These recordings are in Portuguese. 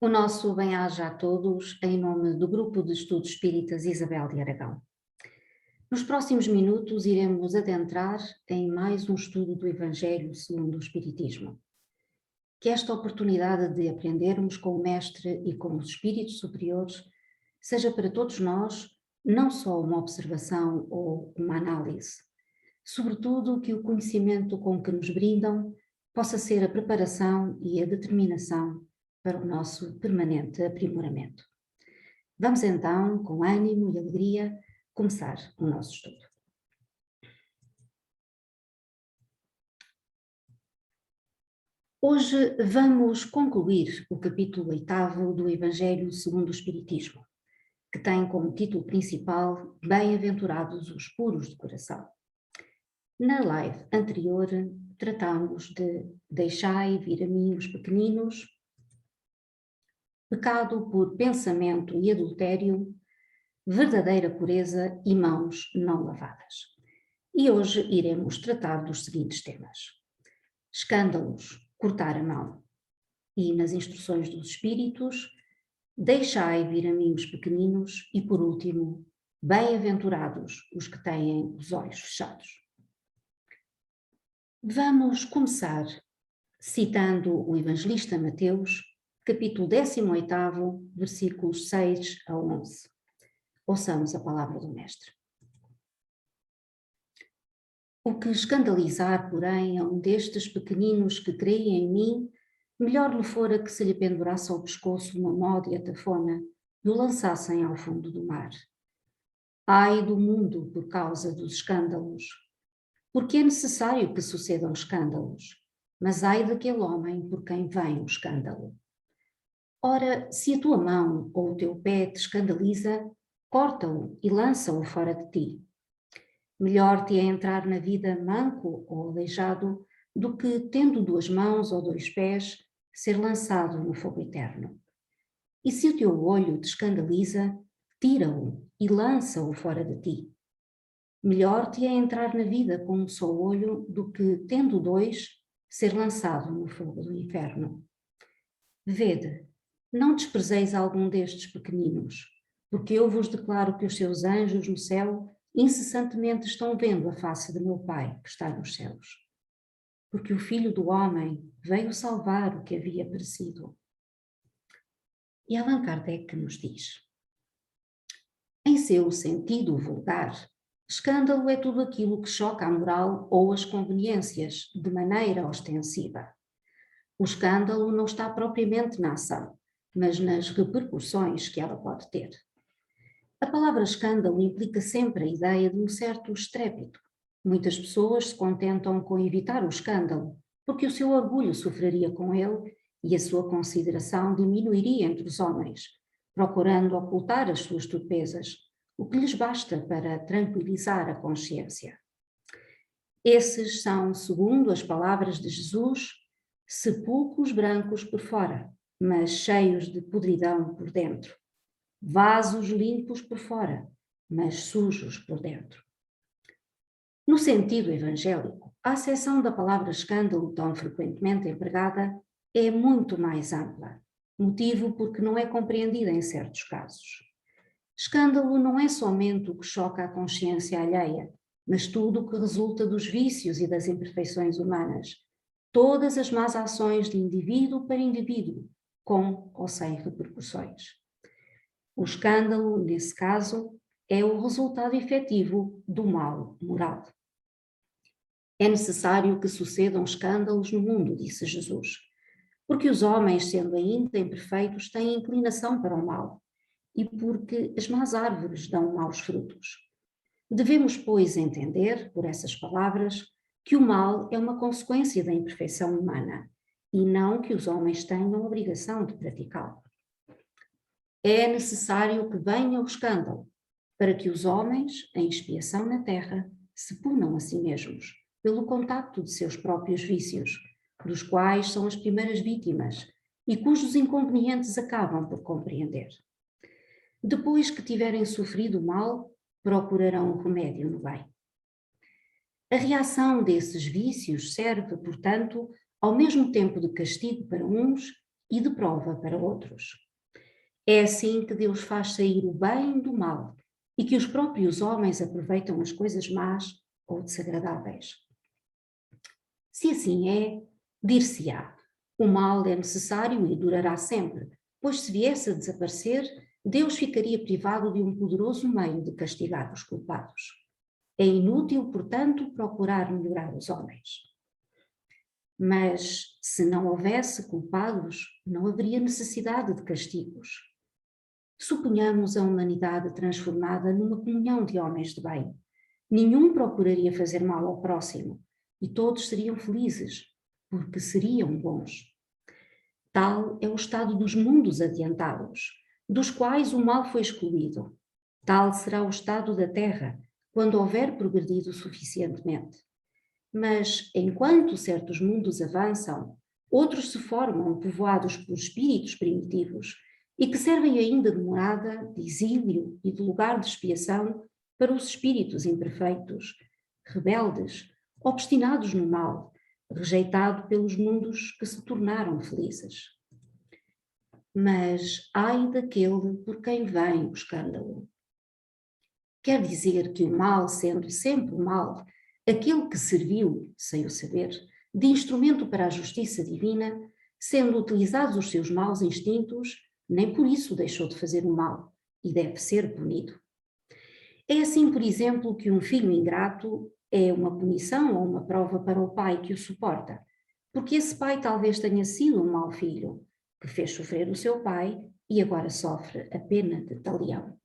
O nosso bem-aja a todos, em nome do Grupo de Estudos Espíritas Isabel de Todos, em nome do Grupo de Estudos Espíritas Isabel de Aragão. Nos próximos minutos iremos adentrar em mais um estudo do Evangelho segundo o Espiritismo. Que esta oportunidade de aprendermos com o Mestre e com os Espíritos superiores seja para todos nós não só uma observação ou uma análise, sobretudo que o conhecimento com que nos brindam possa ser a preparação e a determinação para o nosso permanente aprimoramento. Vamos então, com ânimo e alegria, começar o nosso estudo. Hoje vamos concluir o capítulo 8º do Evangelho segundo o Espiritismo, que tem como título principal Bem-aventurados os puros de coração. Na live anterior tratámos de deixai vir a mim os pequeninos, pecado por pensamento e adultério, verdadeira pureza e mãos não lavadas. E hoje iremos tratar dos seguintes temas: escândalos, cortar a mão. E nas instruções dos Espíritos, deixai vir a mim os pequeninos e, por último, bem-aventurados os que têm os olhos fechados. Vamos começar citando o evangelista Mateus, capítulo 18º, versículos 6 a 11. Ouçamos a palavra do Mestre. O que escandalizar, porém, a um destes pequeninos que creem em mim, melhor lhe fora que se lhe pendurasse ao pescoço uma módia tafona e o lançassem ao fundo do mar. Ai do mundo por causa dos escândalos, porque é necessário que sucedam escândalos, mas ai daquele homem por quem vem o escândalo. Ora, se a tua mão ou o teu pé te escandaliza, corta-o e lança-o fora de ti. Melhor te é entrar na vida manco ou aleijado do que, tendo 2 mãos ou 2 pés, ser lançado no fogo eterno. E se o teu olho te escandaliza, tira-o e lança-o fora de ti. Melhor te é entrar na vida com um só olho do que, tendo 2, ser lançado no fogo do inferno. Vede, não desprezeis algum destes pequeninos, porque eu vos declaro que os seus anjos no céu incessantemente estão vendo a face de meu Pai que está nos céus. Porque o Filho do Homem veio salvar o que havia perecido. E Allan Kardec nos diz: em seu sentido vulgar, escândalo é tudo aquilo que choca a moral ou as conveniências de maneira ostensiva. O escândalo não está propriamente na ação, mas nas repercussões que ela pode ter. A palavra escândalo implica sempre a ideia de um certo estrépito. Muitas pessoas se contentam com evitar o escândalo, porque o seu orgulho sofreria com ele e a sua consideração diminuiria entre os homens, procurando ocultar as suas torpezas, o que lhes basta para tranquilizar a consciência. Esses são, segundo as palavras de Jesus, sepulcros brancos por fora, mas cheios de podridão por dentro. Vasos limpos por fora, mas sujos por dentro. No sentido evangélico, a acessão da palavra escândalo, tão frequentemente empregada, é muito mais ampla, motivo porque não é compreendida em certos casos. Escândalo não é somente o que choca a consciência alheia, mas tudo o que resulta dos vícios e das imperfeições humanas, todas as más ações de indivíduo para indivíduo, com ou sem repercussões. O escândalo, nesse caso, é o resultado efetivo do mal moral. É necessário que sucedam escândalos no mundo, disse Jesus, porque os homens, sendo ainda imperfeitos, têm inclinação para o mal, e porque as más árvores dão maus frutos. Devemos, pois, entender, por essas palavras, que o mal é uma consequência da imperfeição humana, e não que os homens tenham a obrigação de praticá-lo. É necessário que venha o escândalo, para que os homens, em expiação na terra, se punam a si mesmos, pelo contacto de seus próprios vícios, dos quais são as primeiras vítimas e cujos inconvenientes acabam por compreender. Depois que tiverem sofrido o mal, procurarão o remédio no bem. A reação desses vícios serve, portanto, ao mesmo tempo de castigo para uns e de prova para outros. É assim que Deus faz sair o bem do mal e que os próprios homens aproveitam as coisas más ou desagradáveis. Se assim é, dir-se-á, o mal é necessário e durará sempre, pois se viesse a desaparecer, Deus ficaria privado de um poderoso meio de castigar os culpados. É inútil, portanto, procurar melhorar os homens. Mas, se não houvesse culpados, não haveria necessidade de castigos. Suponhamos a humanidade transformada numa comunhão de homens de bem. Nenhum procuraria fazer mal ao próximo e todos seriam felizes, porque seriam bons. Tal é o estado dos mundos adiantados, dos quais o mal foi excluído. Tal será o estado da Terra, quando houver progredido suficientemente. Mas, enquanto certos mundos avançam, outros se formam povoados por espíritos primitivos e que servem ainda de morada, de exílio e de lugar de expiação para os espíritos imperfeitos, rebeldes, obstinados no mal, rejeitado pelos mundos que se tornaram felizes. Mas ai daquele por quem vem o escândalo. Quer dizer que o mal, sendo sempre o mal, aquele que serviu, sem o saber, de instrumento para a justiça divina, sendo utilizados os seus maus instintos, nem por isso deixou de fazer o mal e deve ser punido. É assim, por exemplo, que um filho ingrato é uma punição ou uma prova para o pai que o suporta, porque esse pai talvez tenha sido um mau filho, que fez sofrer o seu pai e agora sofre a pena de talião.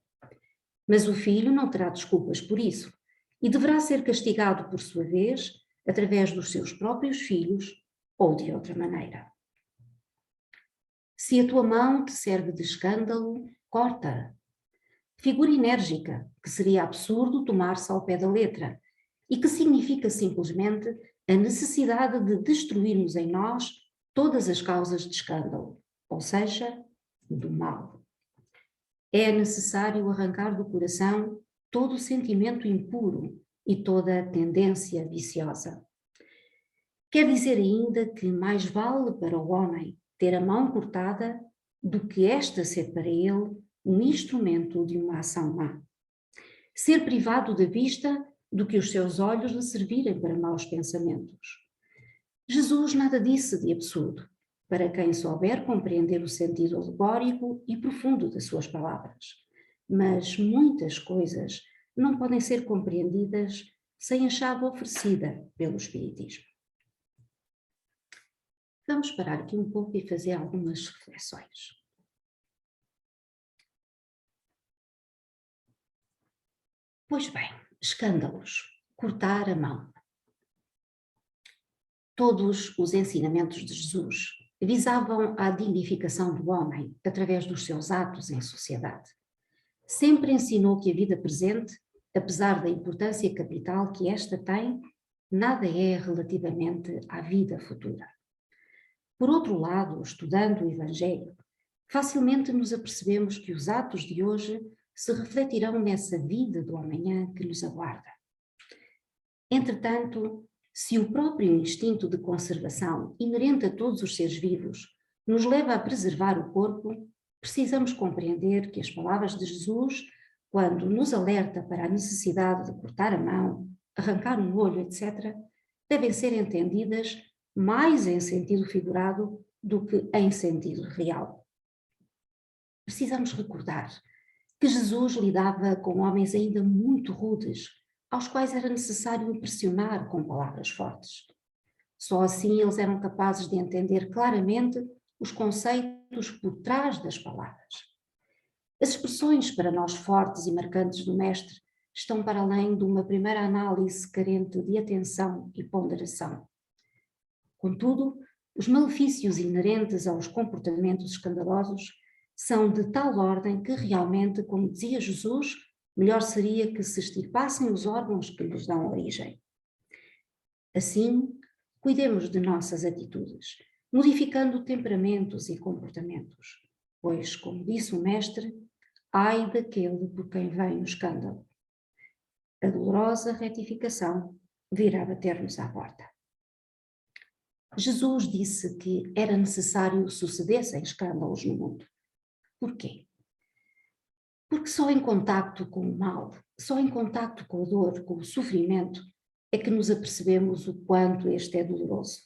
Mas o filho não terá desculpas por isso e deverá ser castigado por sua vez, através dos seus próprios filhos ou de outra maneira. Se a tua mão te serve de escândalo, corta-a. Figura enérgica, que seria absurdo tomar-se ao pé da letra, e que significa simplesmente a necessidade de destruirmos em nós todas as causas de escândalo, ou seja, do mal. É necessário arrancar do coração todo o sentimento impuro e toda a tendência viciosa. Quer dizer ainda que mais vale para o homem ter a mão cortada do que esta ser para ele um instrumento de uma ação má. Ser privado da vista do que os seus olhos lhe servirem para maus pensamentos. Jesus nada disse de absurdo, para quem souber compreender o sentido alegórico e profundo das suas palavras. Mas muitas coisas não podem ser compreendidas sem a chave oferecida pelo Espiritismo. Vamos parar aqui um pouco e fazer algumas reflexões. Pois bem, escândalos, cortar a mão. Todos os ensinamentos de Jesus visavam a dignificação do homem através dos seus atos em sociedade. Sempre ensinou que a vida presente, apesar da importância capital que esta tem, nada é relativamente à vida futura. Por outro lado, estudando o Evangelho, facilmente nos apercebemos que os atos de hoje se refletirão nessa vida do amanhã que nos aguarda. Entretanto, se o próprio instinto de conservação inerente a todos os seres vivos nos leva a preservar o corpo, precisamos compreender que as palavras de Jesus, quando nos alerta para a necessidade de cortar a mão, arrancar um olho, etc., devem ser entendidas mais em sentido figurado do que em sentido real. Precisamos recordar que Jesus lidava com homens ainda muito rudes, aos quais era necessário impressionar com palavras fortes. Só assim eles eram capazes de entender claramente os conceitos por trás das palavras. As expressões para nós fortes e marcantes do Mestre estão para além de uma primeira análise carente de atenção e ponderação. Contudo, os malefícios inerentes aos comportamentos escandalosos são de tal ordem que realmente, como dizia Jesus, melhor seria que se extirpassem os órgãos que lhes dão origem. Assim, cuidemos de nossas atitudes, modificando temperamentos e comportamentos, pois, como disse o Mestre, ai daquele por quem vem o escândalo. A dolorosa retificação virá bater-nos à porta. Jesus disse que era necessário sucedessem escândalos no mundo. Porquê? Porque só em contacto com o mal, só em contacto com a dor, com o sofrimento, é que nos apercebemos o quanto este é doloroso.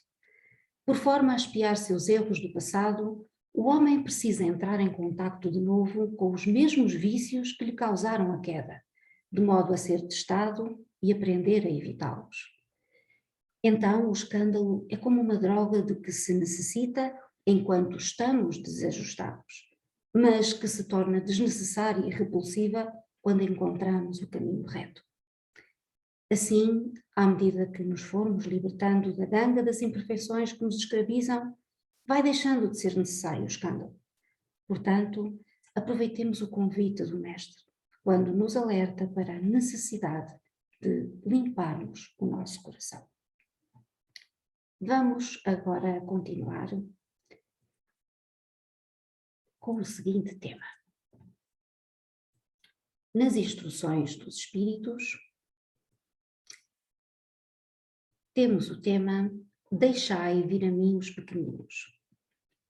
Por forma a expiar seus erros do passado, o homem precisa entrar em contacto de novo com os mesmos vícios que lhe causaram a queda, de modo a ser testado e aprender a evitá-los. Então, o escândalo é como uma droga de que se necessita enquanto estamos desajustados, mas que se torna desnecessária e repulsiva quando encontramos o caminho reto. Assim, à medida que nos formos libertando da ganga das imperfeições que nos escravizam, vai deixando de ser necessário o escândalo. Portanto, aproveitemos o convite do Mestre, quando nos alerta para a necessidade de limparmos o nosso coração. Vamos agora continuar com o seguinte tema. Nas instruções dos Espíritos, temos o tema Deixai vir a mim os pequeninos.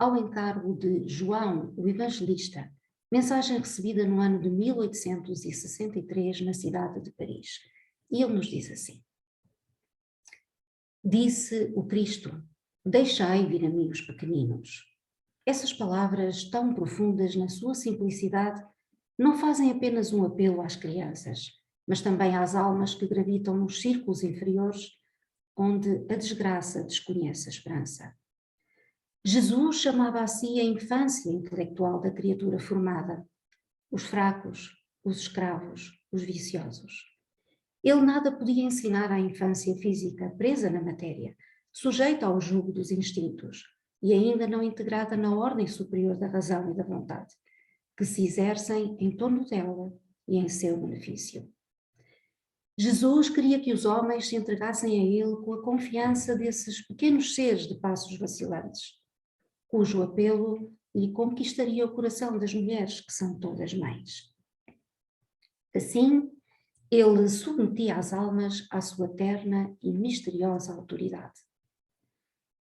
Ao encargo de João, o Evangelista, mensagem recebida no ano de 1863 na cidade de Paris. E ele nos diz assim: Disse o Cristo, deixai vir a mim os pequeninos. Essas palavras, tão profundas na sua simplicidade, não fazem apenas um apelo às crianças, mas também às almas que gravitam nos círculos inferiores, onde a desgraça desconhece a esperança. Jesus chamava a si a infância intelectual da criatura formada, os fracos, os escravos, os viciosos. Ele nada podia ensinar à infância física presa na matéria, sujeita ao jugo dos instintos e ainda não integrada na ordem superior da razão e da vontade, que se exercem em torno dela e em seu benefício. Jesus queria que os homens se entregassem a ele com a confiança desses pequenos seres de passos vacilantes, cujo apelo lhe conquistaria o coração das mulheres, que são todas mães. Assim, ele submetia as almas à sua terna e misteriosa autoridade.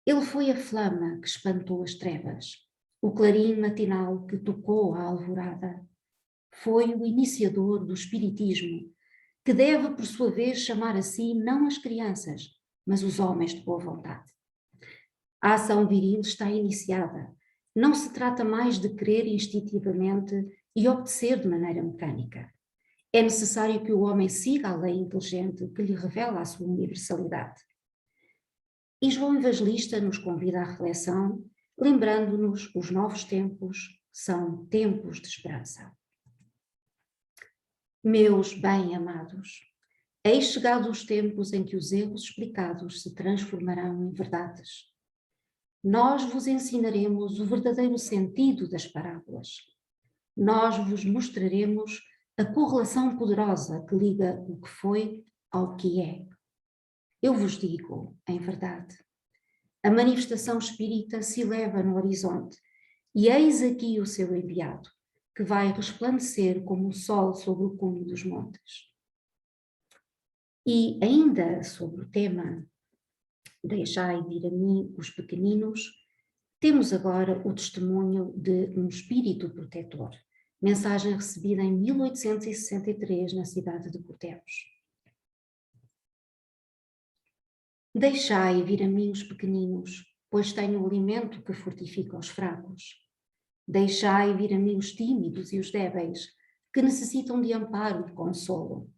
Ele foi a flama que espantou as trevas, o clarim matinal que tocou a alvorada. Foi o iniciador do espiritismo, que deve, por sua vez, chamar a si não as crianças, mas os homens de boa vontade. A ação viril está iniciada. Não se trata mais de querer instintivamente e obedecer de maneira mecânica. É necessário que o homem siga a lei inteligente que lhe revela a sua universalidade. E João Evangelista nos convida à reflexão, lembrando-nos os novos tempos são tempos de esperança. Meus bem-amados, eis chegados os tempos em que os erros explicados se transformarão em verdades. Nós vos ensinaremos o verdadeiro sentido das parábolas. Nós vos mostraremos a correlação poderosa que liga o que foi ao que é. Eu vos digo, em verdade, a manifestação espírita se eleva no horizonte e eis aqui o seu enviado, que vai resplandecer como o sol sobre o cume dos montes. E ainda sobre o tema Deixai vir a mim os pequeninos, temos agora o testemunho de um espírito protetor, mensagem recebida em 1863 na cidade de Porteus. Deixai vir a mim os pequeninos, pois tenho o alimento que fortifica os fracos. Deixai vir a mim os tímidos e os débeis, que necessitam de amparo e consolo.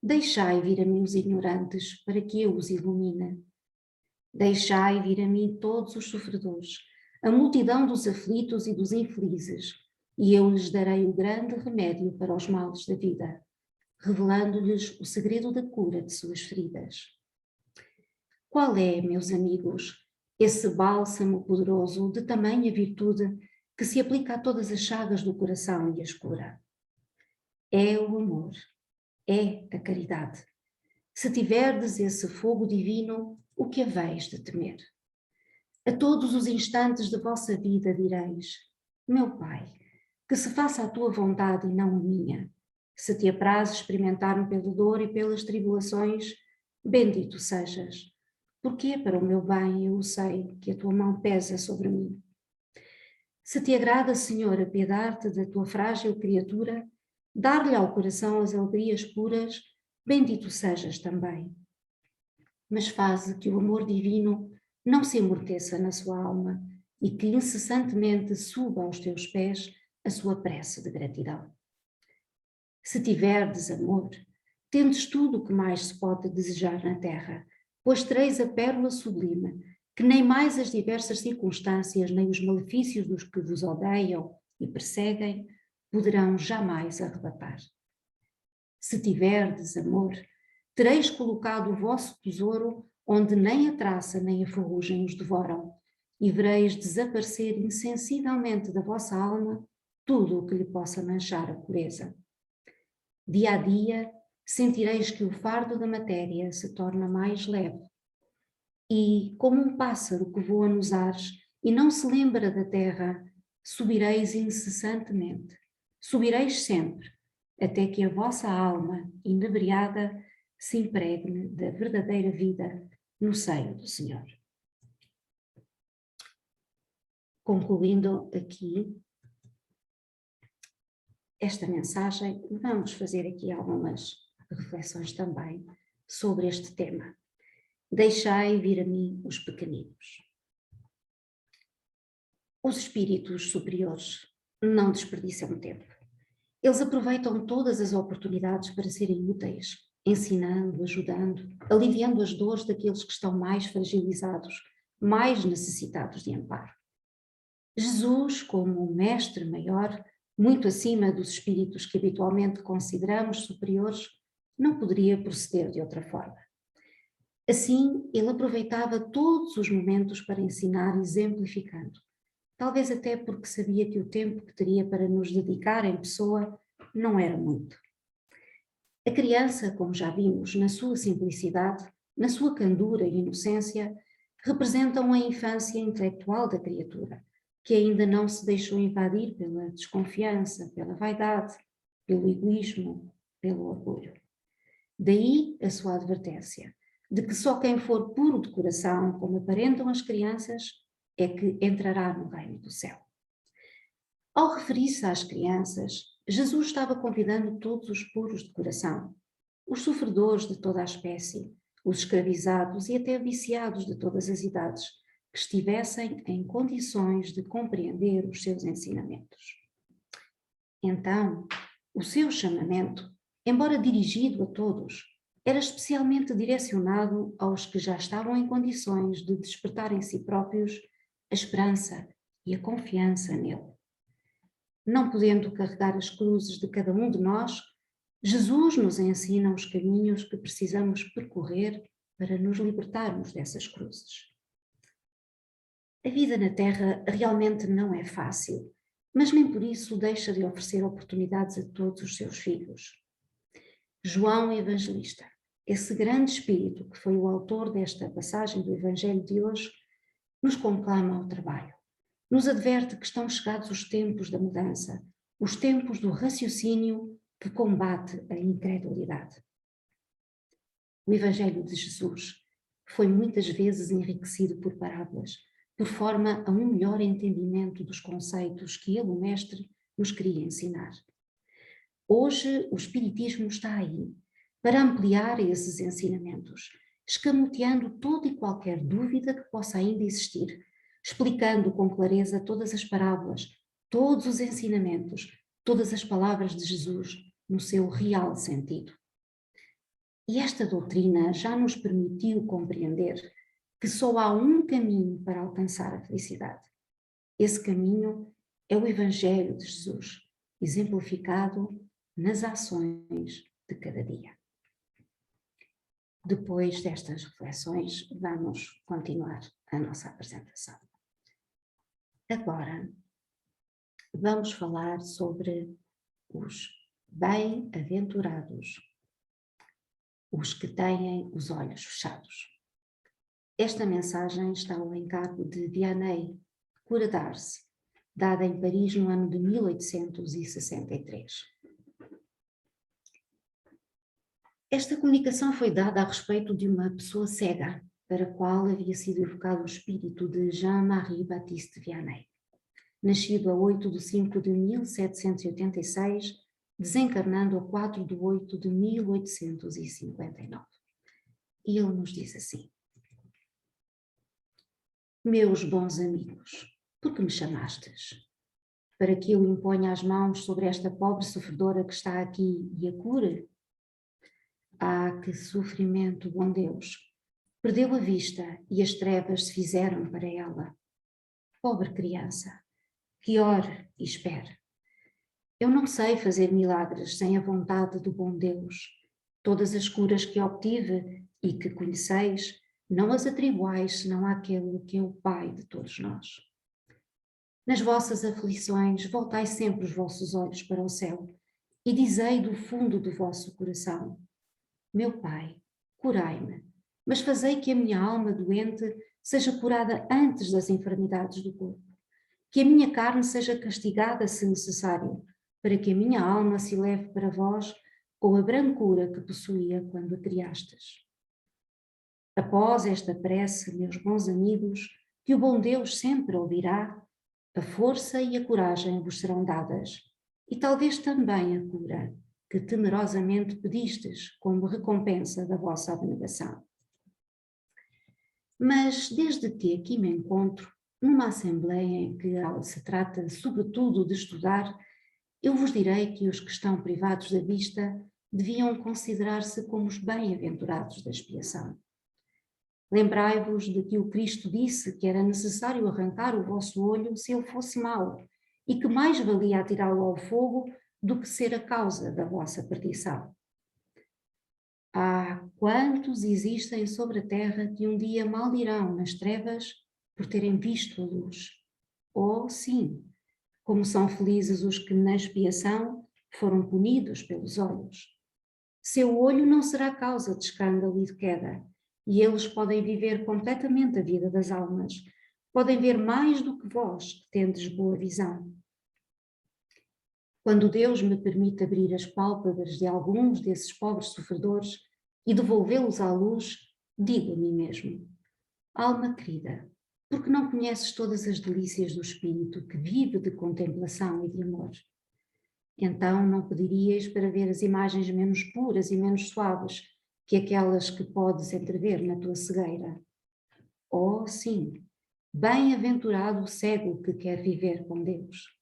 Deixai vir a mim os ignorantes, para que eu os ilumine. Deixai vir a mim todos os sofredores, a multidão dos aflitos e dos infelizes, e eu lhes darei o grande remédio para os males da vida, revelando-lhes o segredo da cura de suas feridas. Qual é, meus amigos, esse bálsamo poderoso de tamanha virtude que se aplica a todas as chagas do coração e as cura? É o amor, é a caridade. Se tiverdes esse fogo divino, o que haveis de temer? A todos os instantes de vossa vida direis: meu Pai, que se faça a tua vontade e não a minha. Se te apraz experimentar-me pela dor e pelas tribulações, bendito sejas. porque é para o meu bem, eu sei que a tua mão pesa sobre mim. Se te agrada, Senhor, apiedar-te da tua frágil criatura, dar-lhe ao coração as alegrias puras, bendito sejas também. Mas faze que o amor divino não se amorteça na sua alma e que incessantemente suba aos teus pés a sua prece de gratidão. Se tiverdes amor, tendes tudo o que mais se pode desejar na terra, pois tereis a pérola sublime, que nem mais as diversas circunstâncias, nem os malefícios dos que vos odeiam e perseguem, poderão jamais arrebatar. Se tiverdes amor, tereis colocado o vosso tesouro onde nem a traça nem a ferrugem os devoram, e vereis desaparecer insensivelmente da vossa alma tudo o que lhe possa manchar a pureza. Dia a dia, sentireis que o fardo da matéria se torna mais leve. E, como um pássaro que voa nos ares e não se lembra da terra, subireis incessantemente, subireis sempre, até que a vossa alma, inebriada, se impregne da verdadeira vida no seio do Senhor. Concluindo aqui esta mensagem, vamos fazer aqui algumas reflexões também sobre este tema. Deixai vir a mim os pequeninos. Os espíritos superiores não desperdiçam tempo. Eles aproveitam todas as oportunidades para serem úteis, ensinando, ajudando, aliviando as dores daqueles que estão mais fragilizados, mais necessitados de amparo. Jesus, como o mestre maior, muito acima dos espíritos que habitualmente consideramos superiores, não poderia proceder de outra forma. Assim, ele aproveitava todos os momentos para ensinar, exemplificando, talvez até porque sabia que o tempo que teria para nos dedicar em pessoa não era muito. A criança, como já vimos, na sua simplicidade, na sua candura e inocência, representam a infância intelectual da criatura, que ainda não se deixou invadir pela desconfiança, pela vaidade, pelo egoísmo, pelo orgulho. Daí a sua advertência, de que só quem for puro de coração, como aparentam as crianças, é que entrará no reino do céu. Ao referir-se às crianças, Jesus estava convidando todos os puros de coração, os sofredores de toda a espécie, os escravizados e até viciados de todas as idades, que estivessem em condições de compreender os seus ensinamentos. Então, o seu chamamento, embora dirigido a todos, era especialmente direcionado aos que já estavam em condições de despertar em si próprios a esperança e a confiança nele. Não podendo carregar as cruzes de cada um de nós, Jesus nos ensina os caminhos que precisamos percorrer para nos libertarmos dessas cruzes. A vida na Terra realmente não é fácil, mas nem por isso deixa de oferecer oportunidades a todos os seus filhos. João Evangelista, esse grande espírito que foi o autor desta passagem do Evangelho de hoje, nos conclama ao trabalho. Nos adverte que estão chegados os tempos da mudança, os tempos do raciocínio que combate a incredulidade. O Evangelho de Jesus foi muitas vezes enriquecido por parábolas, por forma a um melhor entendimento dos conceitos que ele, o Mestre, nos queria ensinar. Hoje o Espiritismo está aí para ampliar esses ensinamentos, escamoteando toda e qualquer dúvida que possa ainda existir, explicando com clareza todas as parábolas, todos os ensinamentos, todas as palavras de Jesus no seu real sentido. E esta doutrina já nos permitiu compreender que só há um caminho para alcançar a felicidade. Esse caminho é o Evangelho de Jesus, exemplificado nas ações de cada dia. Depois destas reflexões, vamos continuar a nossa apresentação. Agora, vamos falar sobre os bem-aventurados, os que têm os olhos fechados. Esta mensagem está ao encargo de Vianney Courredars, dada em Paris no ano de 1863. Esta comunicação foi dada a respeito de uma pessoa cega, para a qual havia sido evocado o espírito de Jean-Marie Baptiste Vianney, nascido a 8 de 5 de 1786, desencarnando a 4 de 8 de 1859. E ele nos diz assim: meus bons amigos, por que me chamastes? Para que eu imponha as mãos sobre esta pobre sofredora que está aqui e a cure? Ah, que sofrimento, bom Deus! Perdeu a vista e as trevas se fizeram para ela. Pobre criança, que ore e espere. Eu não sei fazer milagres sem a vontade do bom Deus. Todas as curas que obtive e que conheceis, não as atribuais senão àquele que é o Pai de todos nós. Nas vossas aflições, voltai sempre os vossos olhos para o céu e dizei do fundo do vosso coração: meu Pai, curai-me, mas fazei que a minha alma doente seja curada antes das enfermidades do corpo, que a minha carne seja castigada se necessário, para que a minha alma se leve para vós com a brancura que possuía quando a criastes. Após esta prece, meus bons amigos, que o bom Deus sempre ouvirá, a força e a coragem vos serão dadas, e talvez também a cura, que temerosamente pedistes como recompensa da vossa abnegação. Mas desde que aqui me encontro, numa assembleia em que se trata sobretudo de estudar, eu vos direi que os que estão privados da vista deviam considerar-se como os bem-aventurados da expiação. Lembrai-vos de que o Cristo disse que era necessário arrancar o vosso olho se ele fosse mau, e que mais valia atirá-lo ao fogo do que ser a causa da vossa perdição. Ah, quantos existem sobre a terra que um dia maldirão nas trevas por terem visto a luz? Oh, sim, como são felizes os que na expiação foram punidos pelos olhos. Seu olho não será causa de escândalo e de queda, e eles podem viver completamente a vida das almas, podem ver mais do que vós, que tendes boa visão. Quando Deus me permite abrir as pálpebras de alguns desses pobres sofredores e devolvê-los à luz, digo a mim mesmo: alma querida, porque não conheces todas as delícias do espírito que vive de contemplação e de amor? Então não pedirias para ver as imagens menos puras e menos suaves que aquelas que podes entrever na tua cegueira? Oh, sim, bem-aventurado o cego que quer viver com Deus.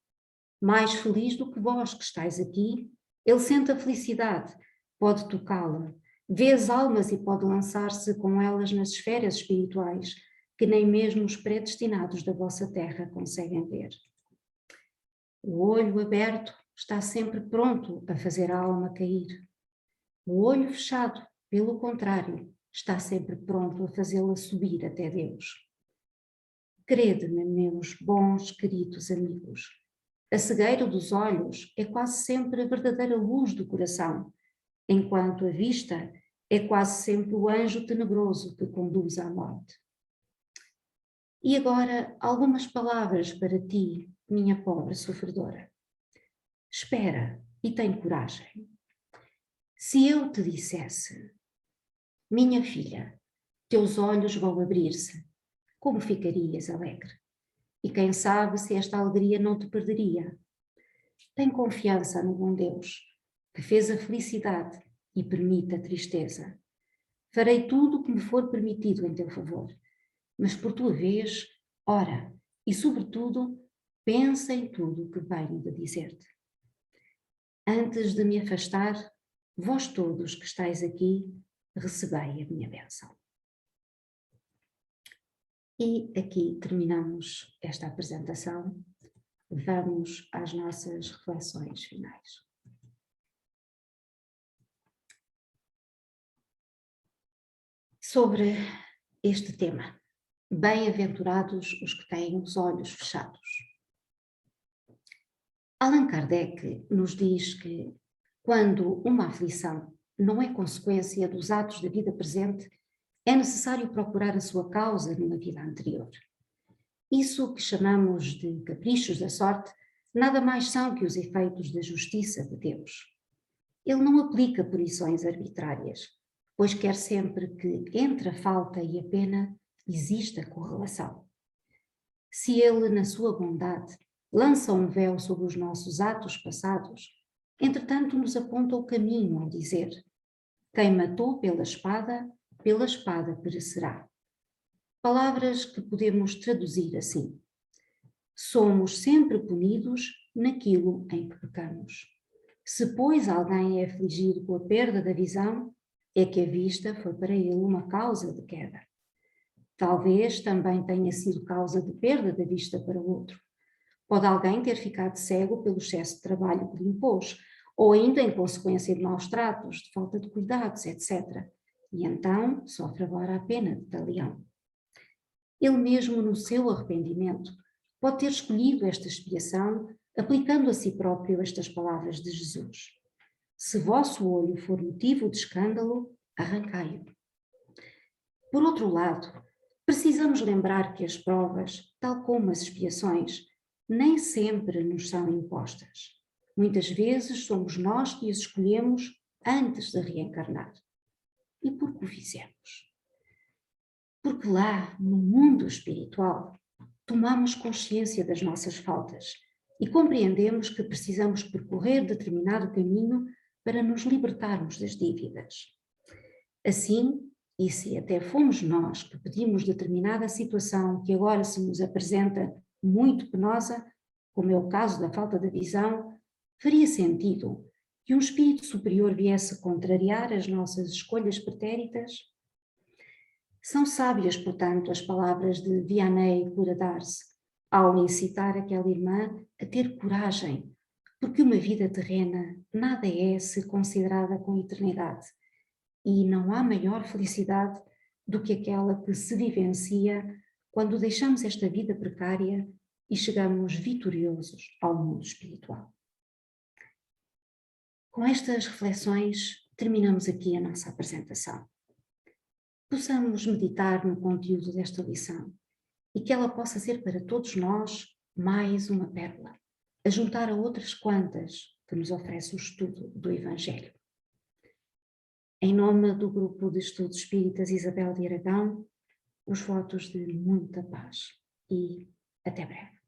Mais feliz do que vós que estáis aqui, ele sente a felicidade, pode tocá-la, vê as almas e pode lançar-se com elas nas esferas espirituais que nem mesmo os predestinados da vossa terra conseguem ver. O olho aberto está sempre pronto a fazer a alma cair. O olho fechado, pelo contrário, está sempre pronto a fazê-la subir até Deus. Crede-me, meus bons, queridos amigos, a cegueira dos olhos é quase sempre a verdadeira luz do coração, enquanto a vista é quase sempre o anjo tenebroso que conduz à morte. E agora algumas palavras para ti, minha pobre sofredora. Espera e tem coragem. Se eu te dissesse: minha filha, teus olhos vão abrir-se, como ficarias alegre? E quem sabe se esta alegria não te perderia? Tem confiança no bom Deus, que fez a felicidade e permite a tristeza. Farei tudo o que me for permitido em teu favor, mas por tua vez, ora, e sobretudo, pensa em tudo o que venho de dizer-te. Antes de me afastar, vós todos que estáis aqui, recebei a minha bênção. E aqui terminamos esta apresentação. Vamos às nossas reflexões finais. Sobre este tema, bem-aventurados os que têm os olhos fechados. Allan Kardec nos diz que quando uma aflição não é consequência dos atos da vida presente, é necessário procurar a sua causa numa vida anterior. Isso que chamamos de caprichos da sorte, nada mais são que os efeitos da justiça de Deus. Ele não aplica punições arbitrárias, pois quer sempre que entre a falta e a pena exista correlação. Se Ele, na sua bondade, lança um véu sobre os nossos atos passados, entretanto nos aponta o caminho ao dizer: quem matou pela espada perecerá. Palavras que podemos traduzir assim: somos sempre punidos naquilo em que pecamos. Se, pois, alguém é afligido com a perda da visão, é que a vista foi para ele uma causa de queda. Talvez também tenha sido causa de perda da vista para outro. Pode alguém ter ficado cego pelo excesso de trabalho que lhe impôs, ou ainda em consequência de maus tratos, de falta de cuidados, etc. E então sofre agora a pena de talião. Ele mesmo, no seu arrependimento, pode ter escolhido esta expiação, aplicando a si próprio estas palavras de Jesus: se vosso olho for motivo de escândalo, arrancai-o. Por outro lado, precisamos lembrar que as provas, tal como as expiações, nem sempre nos são impostas. Muitas vezes somos nós que as escolhemos antes de reencarnar. E por que o fizemos? Porque lá, no mundo espiritual, tomamos consciência das nossas faltas e compreendemos que precisamos percorrer determinado caminho para nos libertarmos das dívidas. Assim, e se até fomos nós que pedimos determinada situação que agora se nos apresenta muito penosa, como é o caso da falta de visão, faria sentido que um espírito superior viesse contrariar as nossas escolhas pretéritas? São sábias, portanto, as palavras de Vianney Curadarse ao incitar aquela irmã a ter coragem, porque uma vida terrena nada é se considerada com eternidade, e não há maior felicidade do que aquela que se vivencia quando deixamos esta vida precária e chegamos vitoriosos ao mundo espiritual. Com estas reflexões, terminamos aqui a nossa apresentação. Possamos meditar no conteúdo desta lição e que ela possa ser para todos nós mais uma pérola, a juntar a outras quantas que nos oferece o estudo do Evangelho. Em nome do Grupo de Estudos Espíritas Isabel de Aragão, os votos de muita paz e até breve.